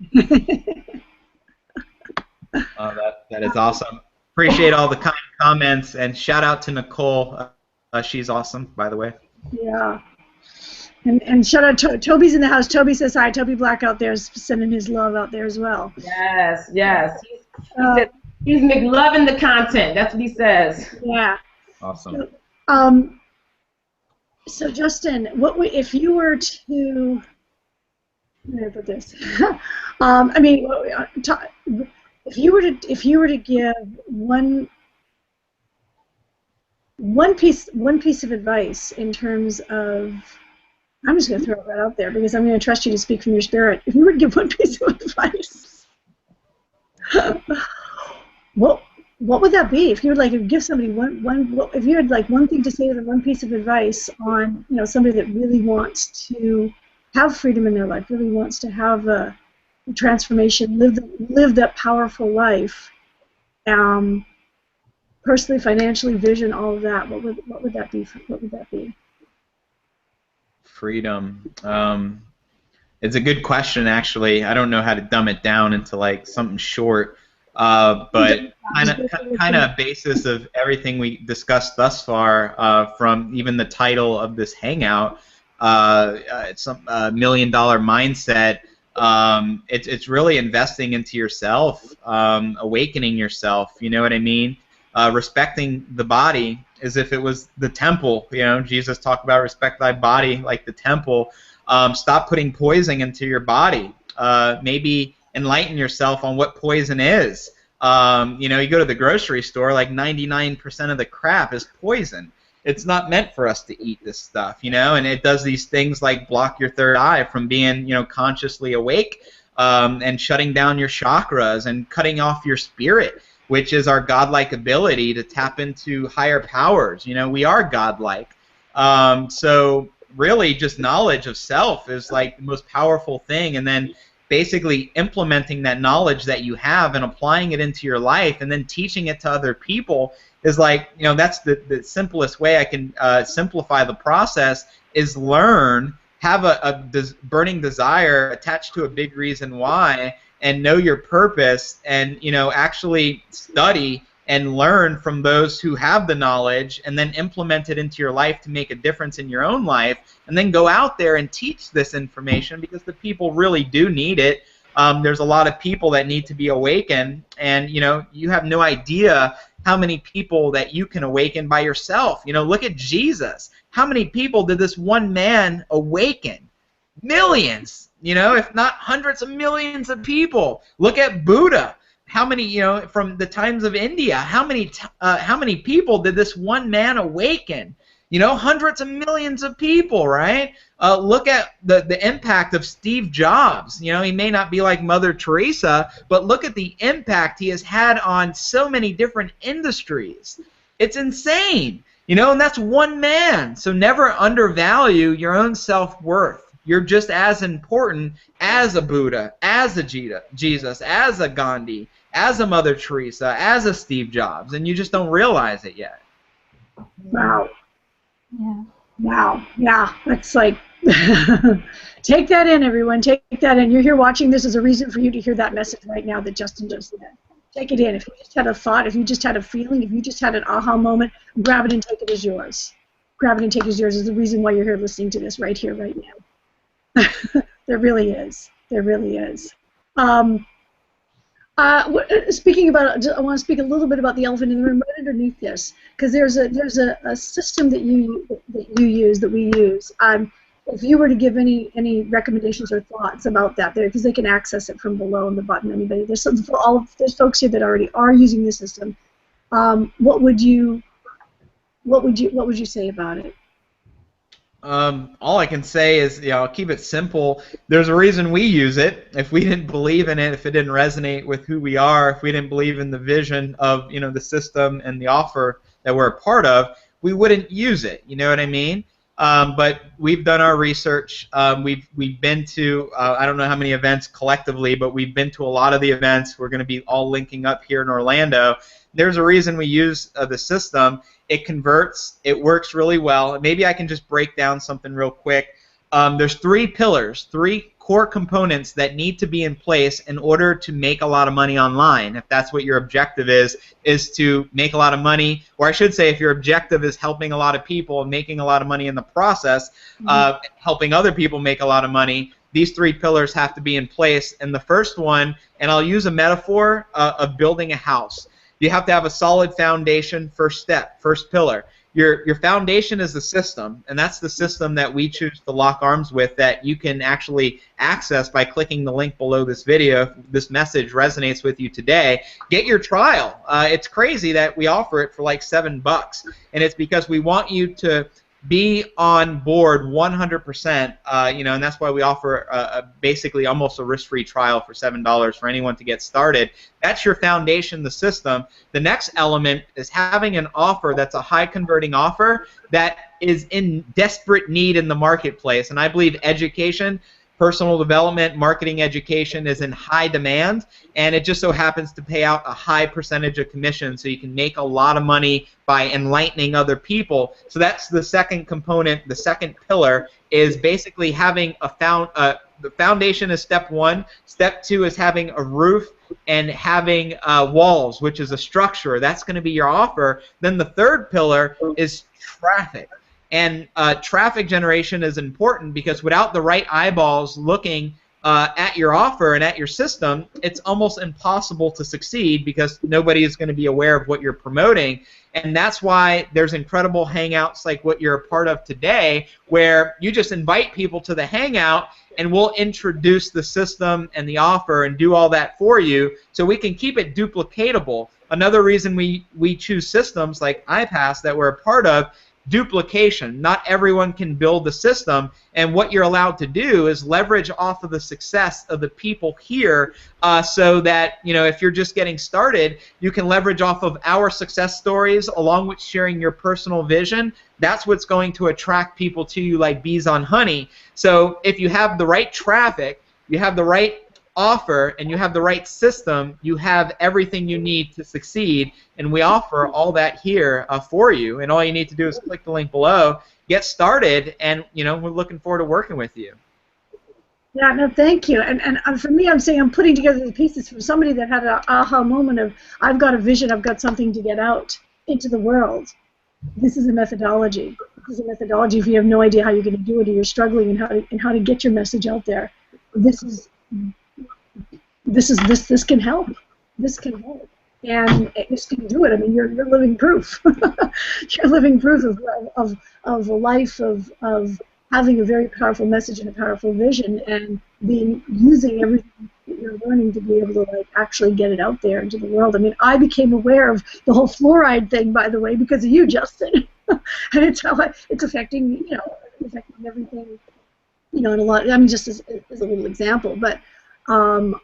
That is awesome. Appreciate all the kind comments, and shout out to Nicole. She's awesome, by the way. Yeah. And shout out to Toby's in the house. Toby says hi. Toby Black out there is sending his love out there as well. Yes. He's McLoving the content. That's what he says. Yeah. Awesome. So Justin, if you were to? How do I put this? I mean, if you were to give one piece of advice in terms of, I'm just going to throw that out there because I'm going to trust you to speak from your spirit. If you were to give one piece of advice, what would that be? If you would like give somebody if you had like one thing to say to them, one piece of advice on, you know, somebody that really wants to have freedom in their life, really wants to have a transformation, live that powerful life, personally, financially, vision, all of that. What would that be? What would that be? Freedom. It's a good question, actually. I don't know how to dumb it down into like something short. But kind of basis of everything we discussed thus far, from even the title of this hangout, it's a $1 million mindset. It's really investing into yourself, awakening yourself. You know what I mean? Respecting the body as if it was the temple. You know, Jesus talked about respect thy body like the temple. Stop putting poison into your body. Maybe enlighten yourself on what poison is. You know, you go to the grocery store, like 99% of the crap is poison. It's not meant for us to eat this stuff, you know, and it does these things like block your third eye from being, you know, consciously awake, and shutting down your chakras and cutting off your spirit, which is our godlike ability to tap into higher powers. You know, we are godlike. So really just knowledge of self is like the most powerful thing, and then basically implementing that knowledge that you have and applying it into your life and then teaching it to other people is like, you know, that's the simplest way I can simplify the process is learn, have a burning desire attached to a big reason why, and know your purpose, and, you know, actually study and learn from those who have the knowledge, and then implement it into your life to make a difference in your own life, and then go out there and teach this information because the people really do need it. There's a lot of people that need to be awakened, and, you know, you have no idea how many people that you can awaken by yourself. You know, look at Jesus. How many people did this one man awaken? Millions. if not hundreds of millions of people. Look at Buddha. How many, from the times of India, how many people did this one man awaken? Hundreds of millions of people, right? Look at the impact of Steve Jobs. He may not be like Mother Teresa, but look at the impact he has had on so many different industries. It's insane, and that's one man. So never undervalue your own self-worth. You're just as important as a Buddha, as a Jesus, as a Gandhi, as a Mother Teresa, as a Steve Jobs, and you just don't realize it yet. Wow. Yeah. Wow. Yeah. That's like, take that in, everyone. Take that in. You're here watching this as a reason for you to hear that message right now that Justin just said. Take it in. If you just had a thought, if you just had a feeling, if you just had an aha moment, grab it and take it as yours. Grab it and take it as yours is the reason why you're here listening to this right here, right now. There really is. There really is. Speaking about, I want to speak a little bit about the elephant in the room right underneath this, because there's a system that we use. If you were to give any recommendations or thoughts about that, there, because they can access it from below in the button. Anybody, there's folks here that already are using the system. What would you say about it? All I can say is, I'll keep it simple. There's a reason we use it. If we didn't believe in it, if it didn't resonate with who we are, if we didn't believe in the vision of, the system and the offer that we're a part of, we wouldn't use it. You know what I mean? But we've done our research. We've been to, I don't know how many events collectively, but we've been to a lot of the events. We're going to be all linking up here in Orlando. There's a reason we use the system. It converts. It works really well. Maybe I can just break down something real quick. There's 3 pillars, 3 core components that need to be in place in order to make a lot of money online. If that's what your objective is to make a lot of money, or I should say if your objective is helping a lot of people and making a lot of money in the process, helping other people make a lot of money, these 3 pillars have to be in place. And the first one, and I'll use a metaphor of building a house. You have to have a solid foundation, first step, first pillar. Your foundation is the system, and that's the system that we choose to lock arms with that you can actually access by clicking the link below this video. If this message resonates with you today, get your trial. It's crazy that we offer it for like $7, and it's because we want you to be on board 100%, and that's why we offer basically almost a risk-free trial for $7 for anyone to get started. That's your foundation, the system. The next element is having an offer that's a high-converting offer that is in desperate need in the marketplace, and I believe education, personal development, marketing education is in high demand, and it just so happens to pay out a high percentage of commission, so you can make a lot of money by enlightening other people. So that's the second component. The second pillar is basically having the foundation is step 1. Step 2 is having a roof and having walls, which is a structure. That's going to be your offer. Then the third pillar is traffic. And traffic generation is important because without the right eyeballs looking at your offer and at your system, it's almost impossible to succeed because nobody is going to be aware of what you're promoting. And that's why there's incredible hangouts like what you're a part of today, where you just invite people to the hangout and we'll introduce the system and the offer and do all that for you so we can keep it duplicatable. Another reason we choose systems like iPass that we're a part of, duplication. Not everyone can build the system, and what you're allowed to do is leverage off of the success of the people here so that, if you're just getting started, you can leverage off of our success stories along with sharing your personal vision. That's what's going to attract people to you like bees on honey. So if you have the right traffic, you have the right offer, and you have the right system, you have everything you need to succeed, and we offer all that here for you, and all you need to do is click the link below, get started, and we're looking forward to working with you. Yeah, no, thank you. And for me, I'm saying I'm putting together the pieces from somebody that had an aha moment of, I've got a vision, I've got something to get out into the world. This is a methodology. This is a methodology if you have no idea how you're going to do it, or you're struggling and how to get your message out there. This can help. This can help, and this can do it. I mean, you're living proof. You're living proof of a life of having a very powerful message and a powerful vision, and using everything that you're learning to be able to like actually get it out there into the world. I mean, I became aware of the whole fluoride thing, by the way, because of you, Justin, and it's affecting affecting everything, in a lot. I mean, just as a little example, but I'm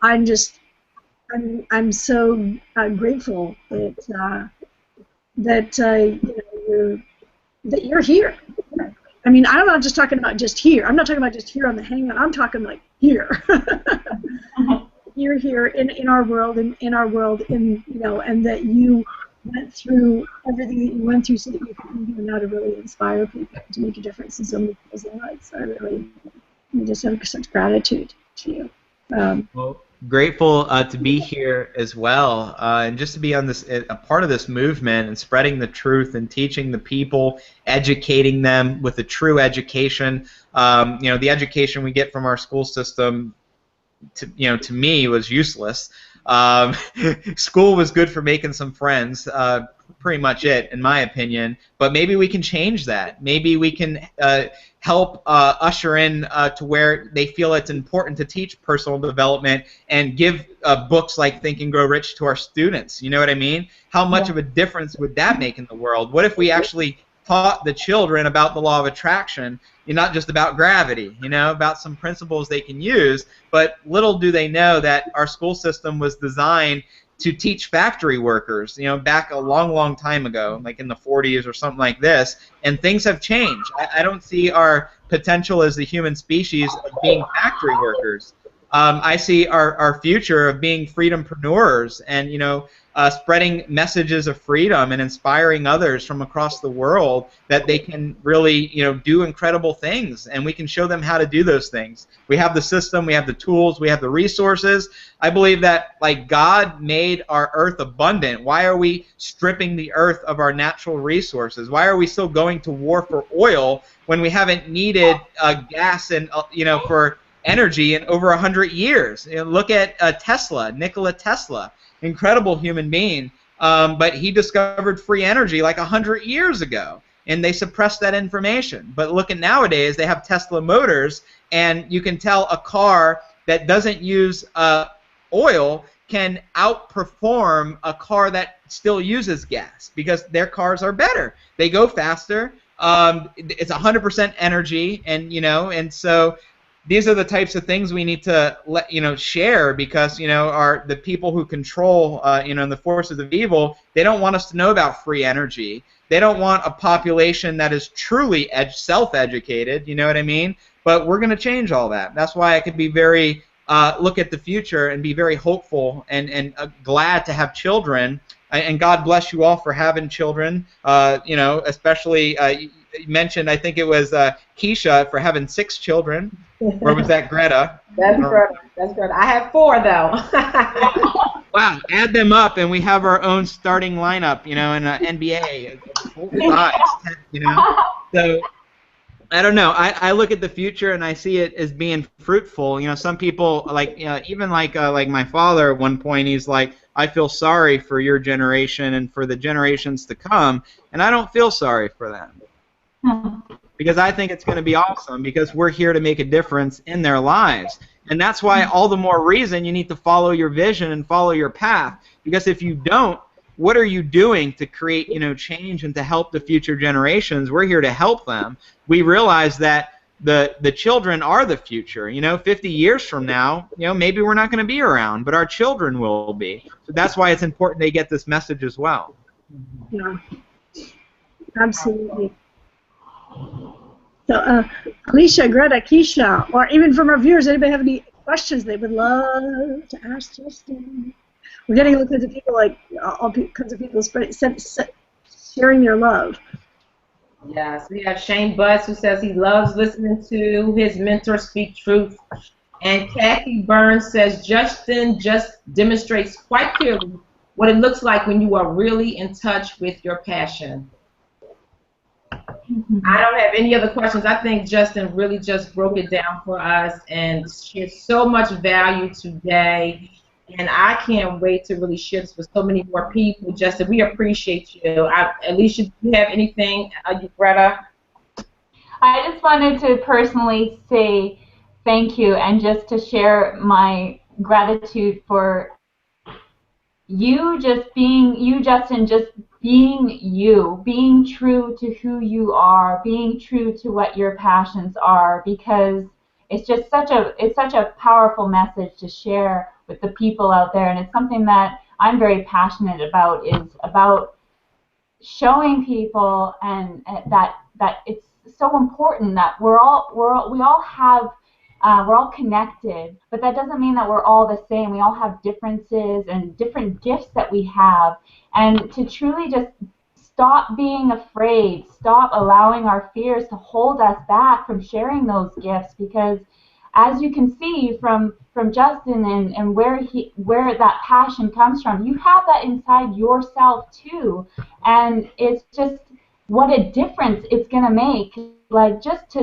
so grateful that you're here. I mean, I'm not just talking about just here. I'm not talking about just here on the Hangout. I'm talking like here. You're here in our world, and that you went through everything that you went through so that you can be here now to really inspire people, to make a difference in so many people's lives. I just have such gratitude to you. Well, grateful to be here as well, and just to be on a part of this movement and spreading the truth and teaching the people, educating them with a true education. The education we get from our school system, to me, was useless. School was good for making some friends, pretty much it, in my opinion. But maybe we can change that. Maybe we can help usher in to where they feel it's important to teach personal development and give books like Think and Grow Rich to our students. You know what I mean? How much of a difference would that make in the world? What if we actually taught the children about the law of attraction, not just about gravity, about some principles they can use, but little do they know that our school system was designed to teach factory workers, back a long, long time ago, like in the 40s or something like this, and things have changed. I don't see our potential as the human species of being factory workers. I see our future of being freedompreneurs and, spreading messages of freedom and inspiring others from across the world that they can really, do incredible things, and we can show them how to do those things. We have the system, we have the tools, we have the resources. I believe that, like, God made our earth abundant. Why are we stripping the earth of our natural resources? Why are we still going to war for oil when we haven't needed gas and, for energy in over 100 years? Look at Tesla, Nikola Tesla. Incredible human being, but he discovered free energy like 100 years ago, and they suppressed that information. But look at nowadays, they have Tesla motors, and you can tell a car that doesn't use oil can outperform a car that still uses gas because their cars are better. They go faster. It's 100% energy, and so these are the types of things we need to share, because the people who control the forces of evil, they don't want us to know about free energy. They don't want a population that is truly self-educated. You know what I mean? But we're going to change all that. That's why I could be very look at the future and be very hopeful and glad to have children. And God bless you all for having children. Especially you mentioned, I think it was Keisha, for having 6 children. Or was that Greta? That's Greta. That's Greta. I have 4 though. Wow, add them up and we have our own starting lineup, in NBA. 4 guys, So I don't know. I look at the future and I see it as being fruitful. Some people even like my father at one point, he's like, I feel sorry for your generation and for the generations to come, and I don't feel sorry for them. Because I think it's going to be awesome, because we're here to make a difference in their lives. And that's why all the more reason you need to follow your vision and follow your path. Because if you don't, what are you doing to create, change and to help the future generations? We're here to help them. We realize that the children are the future. 50 years from now, maybe we're not going to be around, but our children will be. So that's why it's important they get this message as well. Yeah, absolutely. So, Alicia, Greta, Keisha, or even from our viewers, anybody have any questions they would love to ask Justin? We're getting all kinds of people, all kinds of people sharing their love. Yes, we have Shane Butts, who says he loves listening to his mentor speak truth. And Kathy Burns says Justin just demonstrates quite clearly what it looks like when you are really in touch with your passion. I don't have any other questions. I think Justin really just broke it down for us and shared so much value today. And I can't wait to really share this with so many more people. Justin, we appreciate you. Alicia, do you have anything, Greta? I just wanted to personally say thank you and just to share my gratitude for you just being you, Justin, just being you, being true to who you are, being true to what your passions are, because it's such a powerful message to share with the people out there, and it's something that I'm very passionate about, is about showing people and that it's so important that we all have we're all connected, but that doesn't mean that we're all the same. We all have differences and different gifts that we have, and to truly just stop being afraid, stop allowing our fears to hold us back from sharing those gifts, because as you can see from Justin and where that passion comes from, you have that inside yourself too, and it's just what a difference it's gonna make. Like just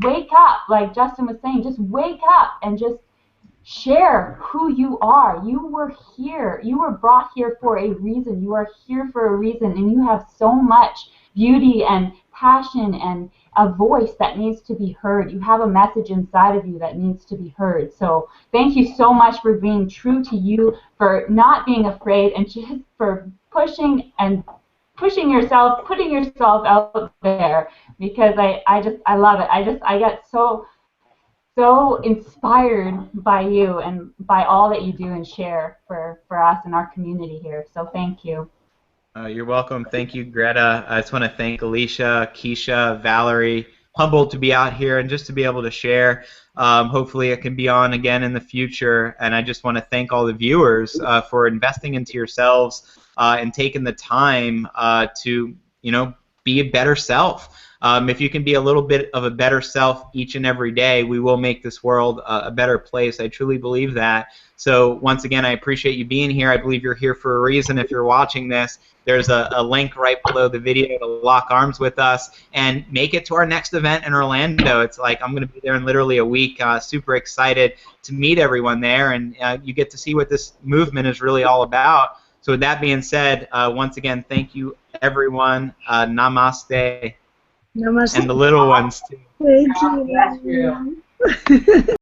wake up, like Justin was saying, just wake up and just share who you are. You were here. You were brought here for a reason. You are here for a reason, and you have so much beauty and passion and a voice that needs to be heard. You have a message inside of you that needs to be heard. So thank you so much for being true to you, for not being afraid, and just for pushing yourself, putting yourself out there, because I love it. I get so inspired by you and by all that you do and share for us and our community here. So thank you. You're welcome. Thank you, Greta. I just want to thank Alicia, Keisha, Valerie. Humbled to be out here and just to be able to share. Hopefully it can be on again in the future. And I just want to thank all the viewers for investing into yourselves and taking the time to, be a better self. If you can be a little bit of a better self each and every day, we will make this world a better place. I truly believe that. So once again, I appreciate you being here. I believe you're here for a reason. If you're watching this, there's a link right below the video to lock arms with us and make it to our next event in Orlando. It's like I'm going to be there in literally a week. Super excited to meet everyone there, and you get to see what this movement is really all about. So with that being said, once again, thank you, everyone. Namaste. Namaste. And the little ones, too. Thank you.